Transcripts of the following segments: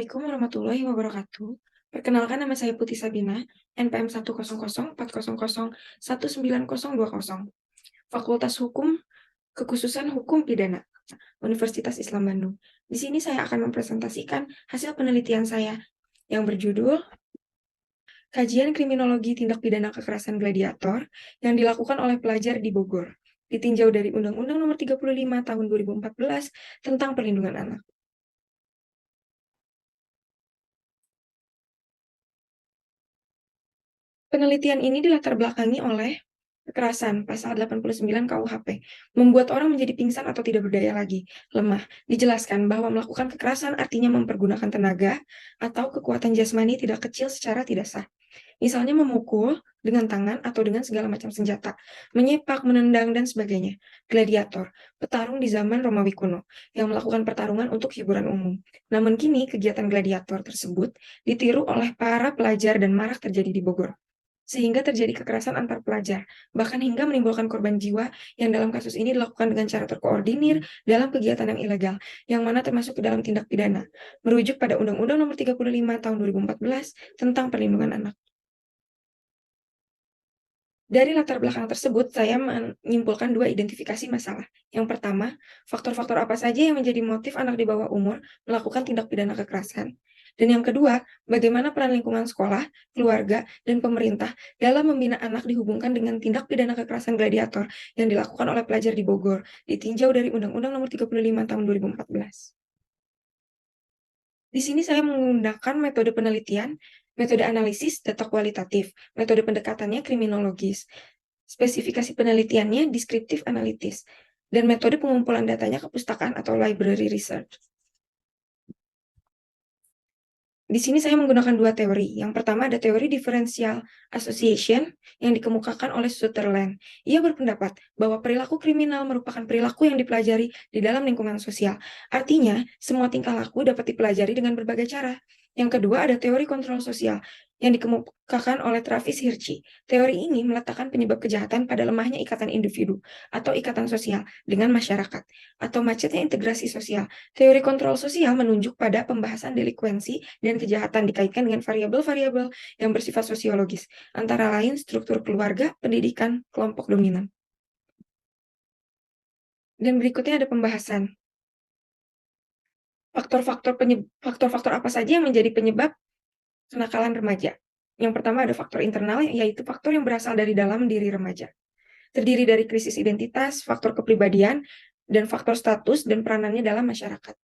Assalamualaikum warahmatullahi wabarakatuh. Perkenalkan nama saya Putri Sabina, NPM 1001401901920, Fakultas Hukum, Kekhususan Hukum Pidana, Universitas Islam Bandung. Di sini saya akan mempresentasikan hasil penelitian saya yang berjudul Kajian Kriminologi Tindak Pidana Kekerasan Gladiator yang dilakukan oleh pelajar di Bogor, ditinjau dari Undang-Undang Nomor 35 Tahun 2014 tentang Perlindungan Anak. Penelitian ini dilatar belakangi oleh kekerasan, pasal 89 KUHP, membuat orang menjadi pingsan atau tidak berdaya lagi, lemah. Dijelaskan bahwa melakukan kekerasan artinya mempergunakan tenaga atau kekuatan jasmani tidak kecil secara tidak sah. Misalnya memukul dengan tangan atau dengan segala macam senjata, menyepak, menendang, dan sebagainya. Gladiator, petarung di zaman Romawi kuno, yang melakukan pertarungan untuk hiburan umum. Namun kini kegiatan gladiator tersebut ditiru oleh para pelajar dan marak terjadi di Bogor, sehingga terjadi kekerasan antar pelajar, bahkan hingga menimbulkan korban jiwa yang dalam kasus ini dilakukan dengan cara terkoordinir dalam kegiatan yang ilegal, yang mana termasuk ke dalam tindak pidana, merujuk pada Undang-Undang Nomor 35 Tahun 2014 tentang Perlindungan Anak. Dari latar belakang tersebut, saya menyimpulkan dua identifikasi masalah. Yang pertama, faktor-faktor apa saja yang menjadi motif anak di bawah umur melakukan tindak pidana kekerasan. Dan yang kedua, bagaimana peran lingkungan sekolah, keluarga, dan pemerintah dalam membina anak dihubungkan dengan tindak pidana kekerasan gladiator yang dilakukan oleh pelajar di Bogor, ditinjau dari Undang-Undang Nomor 35 Tahun 2014. Di sini saya menggunakan metode penelitian, metode analisis data kualitatif, metode pendekatannya kriminologis, spesifikasi penelitiannya deskriptif analitis, dan metode pengumpulan datanya kepustakaan atau library research. Di sini saya menggunakan dua teori. Yang pertama ada teori differential association yang dikemukakan oleh Sutherland. Ia berpendapat bahwa perilaku kriminal merupakan perilaku yang dipelajari di dalam lingkungan sosial. Artinya, semua tingkah laku dapat dipelajari dengan berbagai cara. Yang kedua ada teori kontrol sosial yang dikemukakan oleh Travis Hirschi. Teori ini meletakkan penyebab kejahatan pada lemahnya ikatan individu atau ikatan sosial dengan masyarakat atau macetnya integrasi sosial. Teori kontrol sosial menunjuk pada pembahasan delinkuensi dan kejahatan dikaitkan dengan variabel-variabel yang bersifat sosiologis, antara lain struktur keluarga, pendidikan, kelompok dominan. Dan berikutnya ada pembahasan faktor-faktor apa saja yang menjadi penyebab kenakalan remaja. Yang pertama ada faktor internal, yaitu faktor yang berasal dari dalam diri remaja. Terdiri dari krisis identitas, faktor kepribadian, dan faktor status dan peranannya dalam masyarakat.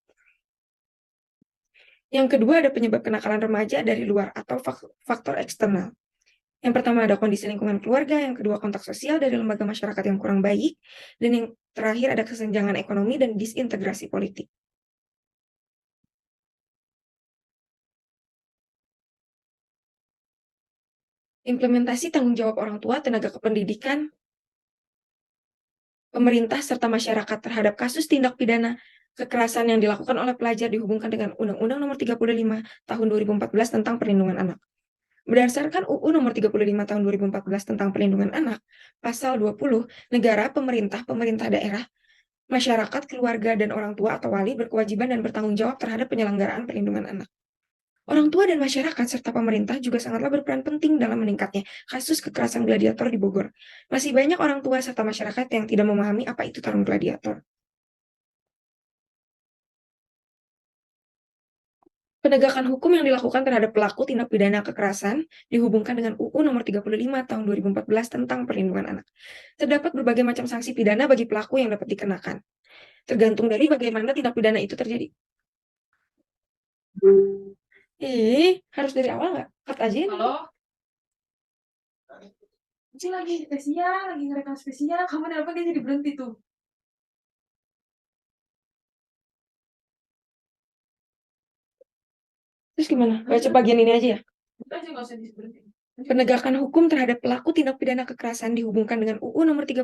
Yang kedua ada penyebab kenakalan remaja dari luar atau faktor eksternal. Yang pertama ada kondisi lingkungan keluarga, yang kedua kontak sosial dari lembaga masyarakat yang kurang baik, dan yang terakhir ada kesenjangan ekonomi dan disintegrasi politik. Implementasi tanggung jawab orang tua, tenaga kependidikan, pemerintah, serta masyarakat terhadap kasus tindak pidana kekerasan yang dilakukan oleh pelajar dihubungkan dengan Undang-Undang Nomor 35 Tahun 2014 tentang Perlindungan Anak. Berdasarkan UU Nomor 35 Tahun 2014 tentang Perlindungan Anak, Pasal 20, negara, pemerintah, pemerintah daerah, masyarakat, keluarga, dan orang tua atau wali berkewajiban dan bertanggung jawab terhadap penyelenggaraan perlindungan anak. Orang tua dan masyarakat serta pemerintah juga sangatlah berperan penting dalam meningkatnya kasus kekerasan gladiator di Bogor. Masih banyak orang tua serta masyarakat yang tidak memahami apa itu tarung gladiator. Penegakan hukum yang dilakukan terhadap pelaku tindak pidana kekerasan dihubungkan dengan UU Nomor 35 Tahun 2014 tentang Perlindungan Anak. Terdapat berbagai macam sanksi pidana bagi pelaku yang dapat dikenakan, tergantung dari bagaimana tindak pidana itu terjadi. Harus dari awal nggak? Cut aja ini. Halo? Cing lagi spesial, lagi ngerekam spesial. Kamu nelpon dia jadi berhenti tuh. Terus gimana? Baca bagian ini aja ya? Udah aja nggak usah berhenti. Penegakan hukum terhadap pelaku tindak pidana kekerasan dihubungkan dengan UU Nomor 35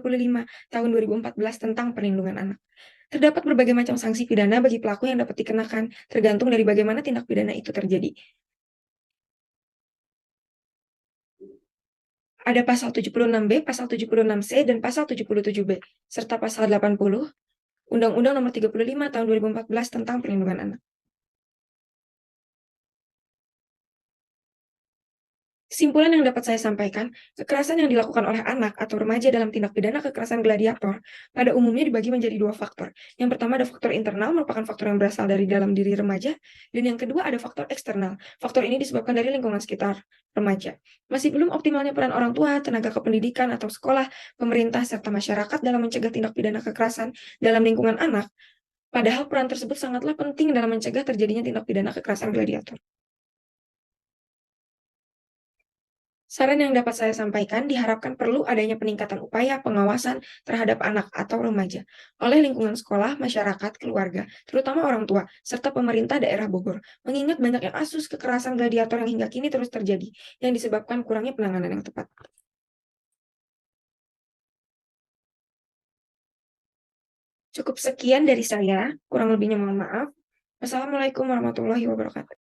Tahun 2014 tentang Perlindungan Anak. Terdapat berbagai macam sanksi pidana bagi pelaku yang dapat dikenakan, tergantung dari bagaimana tindak pidana itu terjadi. Ada pasal 76B, pasal 76C, dan pasal 77B, serta pasal 80 Undang-Undang Nomor 35 Tahun 2014 tentang Perlindungan Anak. Kesimpulan yang dapat saya sampaikan, kekerasan yang dilakukan oleh anak atau remaja dalam tindak pidana kekerasan gladiator pada umumnya dibagi menjadi dua faktor. Yang pertama ada faktor internal, merupakan faktor yang berasal dari dalam diri remaja, dan yang kedua ada faktor eksternal. Faktor ini disebabkan dari lingkungan sekitar remaja. Masih belum optimalnya peran orang tua, tenaga kependidikan atau sekolah, pemerintah, serta masyarakat dalam mencegah tindak pidana kekerasan dalam lingkungan anak, padahal peran tersebut sangatlah penting dalam mencegah terjadinya tindak pidana kekerasan gladiator. Saran yang dapat saya sampaikan diharapkan perlu adanya peningkatan upaya pengawasan terhadap anak atau remaja oleh lingkungan sekolah, masyarakat, keluarga, terutama orang tua, serta pemerintah daerah Bogor. Mengingat banyaknya kasus kekerasan gladiator yang hingga kini terus terjadi, yang disebabkan kurangnya penanganan yang tepat. Cukup sekian dari saya, kurang lebihnya mohon maaf. Wassalamualaikum warahmatullahi wabarakatuh.